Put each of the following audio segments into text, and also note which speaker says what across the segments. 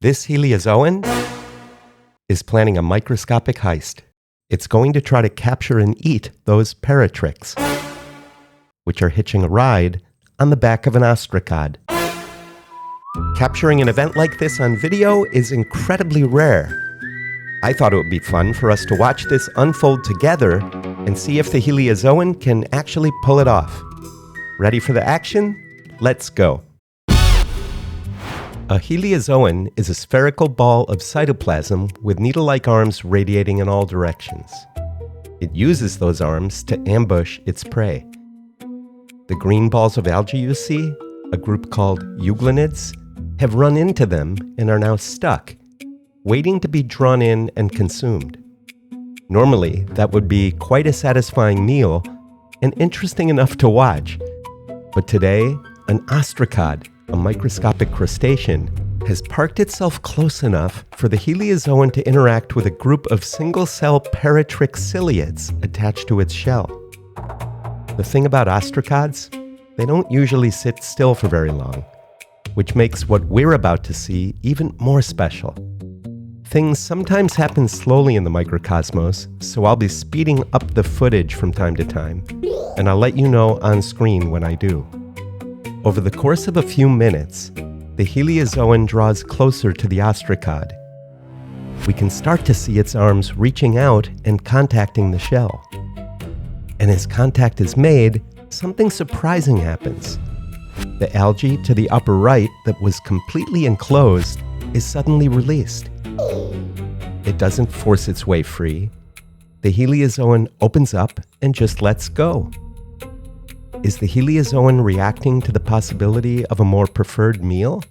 Speaker 1: This heliozoan is planning a microscopic heist. It's going to try to capture and eat those peritrichs, which are hitching a ride on the back of an ostracod. Capturing an event like this on video is incredibly rare. I thought it would be fun for us to watch this unfold together and see if the heliozoan can actually pull it off. Ready for the action? Let's go. A heliozoan is a spherical ball of cytoplasm with needle-like arms radiating in all directions. It uses those arms to ambush its prey. The green balls of algae you see, a group called euglenids, have run into them and are now stuck, waiting to be drawn in and consumed. Normally, that would be quite a satisfying meal and interesting enough to watch. But today, an ostracod, a microscopic crustacean, has parked itself close enough for the heliozoan to interact with a group of single-cell peritrichs ciliates attached to its shell. The thing about ostracods, they don't usually sit still for very long, which makes what we're about to see even more special. Things sometimes happen slowly in the microcosmos, so I'll be speeding up the footage from time to time, and I'll let you know on screen when I do. Over the course of a few minutes, the heliozoan draws closer to the ostracod. We can start to see its arms reaching out and contacting the shell. And as contact is made, something surprising happens. The algae to the upper right that was completely enclosed is suddenly released. It doesn't force its way free. The heliozoan opens up and just lets go. Is the heliozoan reacting to the possibility of a more preferred meal?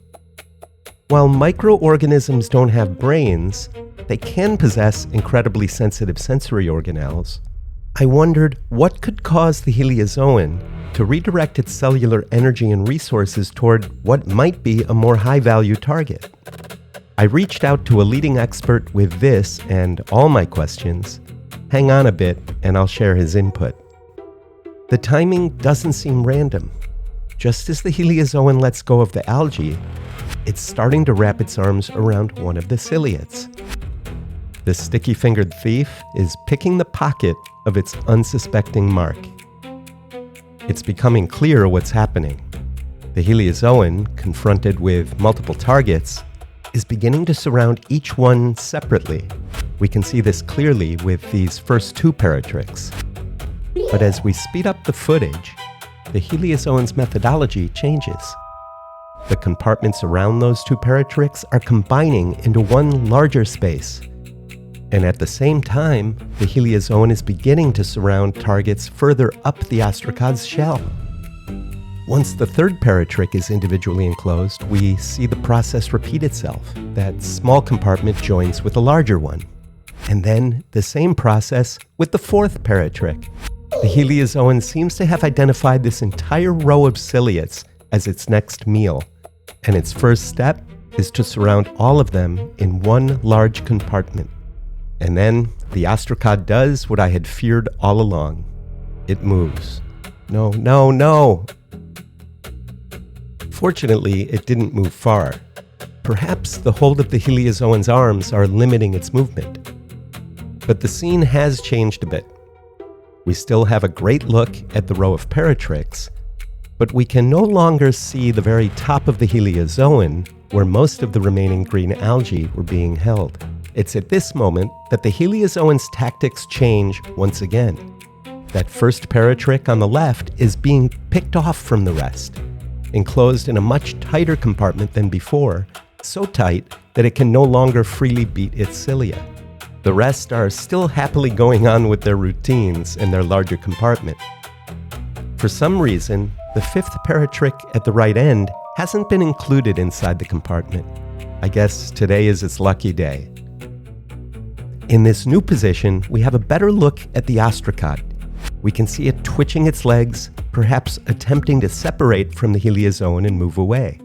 Speaker 1: While microorganisms don't have brains, they can possess incredibly sensitive sensory organelles. I wondered what could cause the heliozoan to redirect its cellular energy and resources toward what might be a more high-value target. I reached out to a leading expert with this and all my questions. Hang on a bit and I'll share his input. The timing doesn't seem random. Just as the heliozoan lets go of the algae, it's starting to wrap its arms around one of the ciliates. The sticky-fingered thief is picking the pocket of its unsuspecting mark. It's becoming clear what's happening. The heliozoan, confronted with multiple targets, is beginning to surround each one separately. We can see this clearly with these first two peritrichs. But as we speed up the footage, the heliozoan's methodology changes. The compartments around those two peritrichs are combining into one larger space. And at the same time, the heliozoan is beginning to surround targets further up the ostracod's shell. Once the third peritrich is individually enclosed, we see the process repeat itself. That small compartment joins with a larger one. And then the same process with the fourth peritrich. The heliozoan seems to have identified this entire row of ciliates as its next meal, and its first step is to surround all of them in one large compartment. And then the ostracod does what I had feared all along. It moves. No. Fortunately, it didn't move far. Perhaps the hold of the heliozoan's arms are limiting its movement. But the scene has changed a bit. We still have a great look at the row of peritrichs, but we can no longer see the very top of the heliozoan where most of the remaining green algae were being held. It's at this moment that the heliozoan's tactics change once again. That first peritrich on the left is being picked off from the rest, enclosed in a much tighter compartment than before, so tight that it can no longer freely beat its cilia. The rest are still happily going on with their routines in their larger compartment. For some reason, the fifth peritrich at the right end hasn't been included inside the compartment. I guess today is its lucky day. In this new position, we have a better look at the ostracod. We can see it twitching its legs, perhaps attempting to separate from the heliozoan and move away.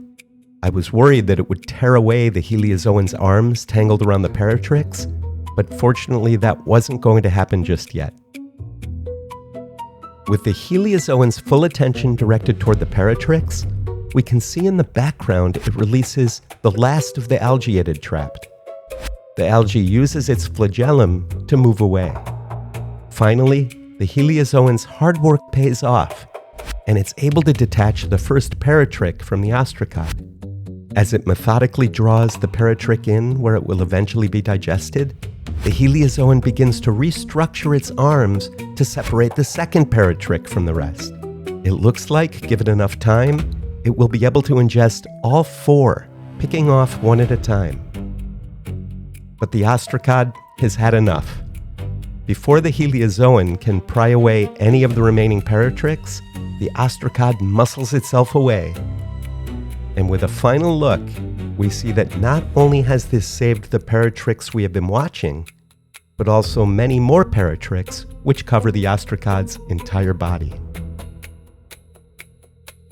Speaker 1: I was worried that it would tear away the heliozoan's arms tangled around the peritrichs, but fortunately that wasn't going to happen just yet. With the heliozoan's full attention directed toward the peritrichs, we can see in the background it releases the last of the algae it had trapped. The algae uses its flagellum to move away. Finally, the heliozoan's hard work pays off, and it's able to detach the first peritrich from the ostracod. As it methodically draws the peritrich in where it will eventually be digested, the heliozoan begins to restructure its arms to separate the second peritrich from the rest. It looks like, given enough time, it will be able to ingest all four, picking off one at a time. But the ostracod has had enough. Before the heliozoan can pry away any of the remaining peritrichs, the ostracod muscles itself away. And with a final look, we see that not only has this saved the peritrichs we have been watching, but also many more peritrichs which cover the ostracod's entire body.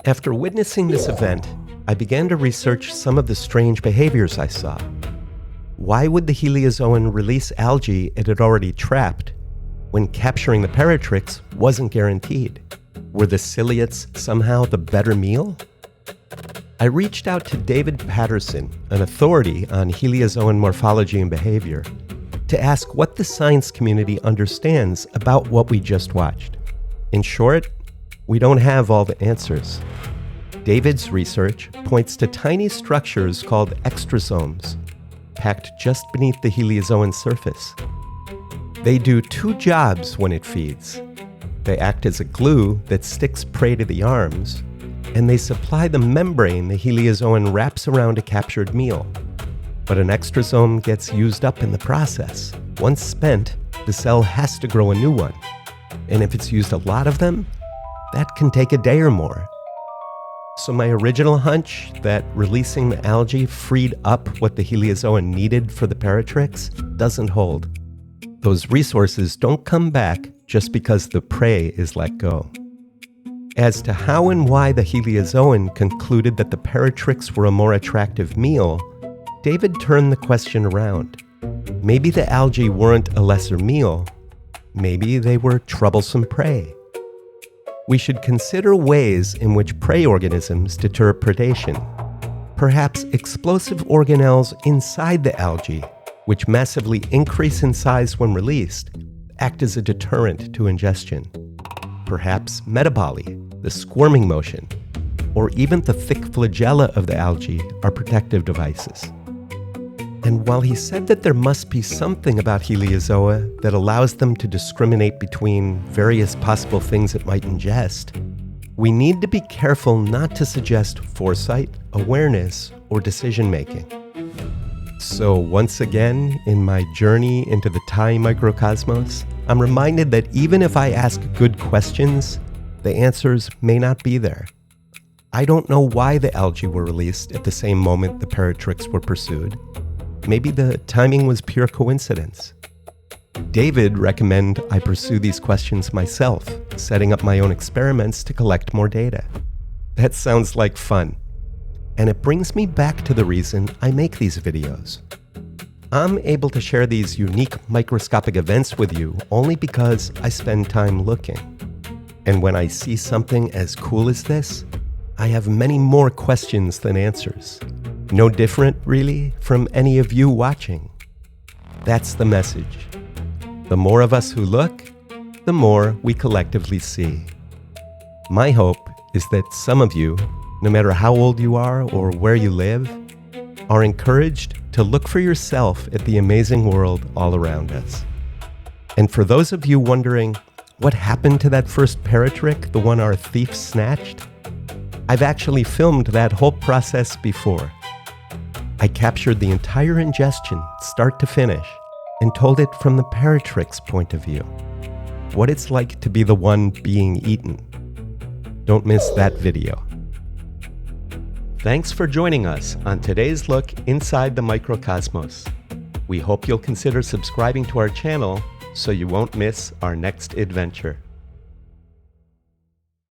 Speaker 1: After witnessing this event, I began to research some of the strange behaviors I saw. Why would the heliozoan release algae it had already trapped when capturing the peritrichs wasn't guaranteed? Were the ciliates somehow the better meal? I reached out to David Patterson, an authority on heliozoan morphology and behavior, to ask what the science community understands about what we just watched. In short, we don't have all the answers. David's research points to tiny structures called extrusomes, packed just beneath the heliozoan surface. They do two jobs when it feeds. They act as a glue that sticks prey to the arms, and they supply the membrane the heliozoan wraps around a captured meal. But an extrusome gets used up in the process. Once spent, the cell has to grow a new one. And if it's used a lot of them, that can take a day or more. So my original hunch that releasing the algae freed up what the heliozoan needed for the peritrichs doesn't hold. Those resources don't come back just because the prey is let go. As to how and why the heliozoan concluded that the peritrichs were a more attractive meal, David turned the question around. Maybe the algae weren't a lesser meal. Maybe they were troublesome prey. We should consider ways in which prey organisms deter predation. Perhaps explosive organelles inside the algae, which massively increase in size when released, act as a deterrent to ingestion. Perhaps metaboly, the squirming motion, or even the thick flagella of the algae are protective devices. And while he said that there must be something about heliozoa that allows them to discriminate between various possible things it might ingest, we need to be careful not to suggest foresight, awareness, or decision-making. So once again, in my journey into the tiny microcosmos, I'm reminded that even if I ask good questions, the answers may not be there. I don't know why the algae were released at the same moment the peritrichs were pursued. Maybe the timing was pure coincidence. David recommended I pursue these questions myself, setting up my own experiments to collect more data. That sounds like fun. And it brings me back to the reason I make these videos. I'm able to share these unique microscopic events with you only because I spend time looking. And when I see something as cool as this, I have many more questions than answers. No different, really, from any of you watching. That's the message. The more of us who look, the more we collectively see. My hope is that some of you, no matter how old you are or where you live, are encouraged to look for yourself at the amazing world all around us. And for those of you wondering, what happened to that first peritrich, the one our thief snatched? I've actually filmed that whole process before. I captured the entire ingestion, start to finish, and told it from the peritrich's point of view. What it's like to be the one being eaten. Don't miss that video. Thanks for joining us on today's look inside the microcosmos. We hope you'll consider subscribing to our channel so you won't miss our next adventure.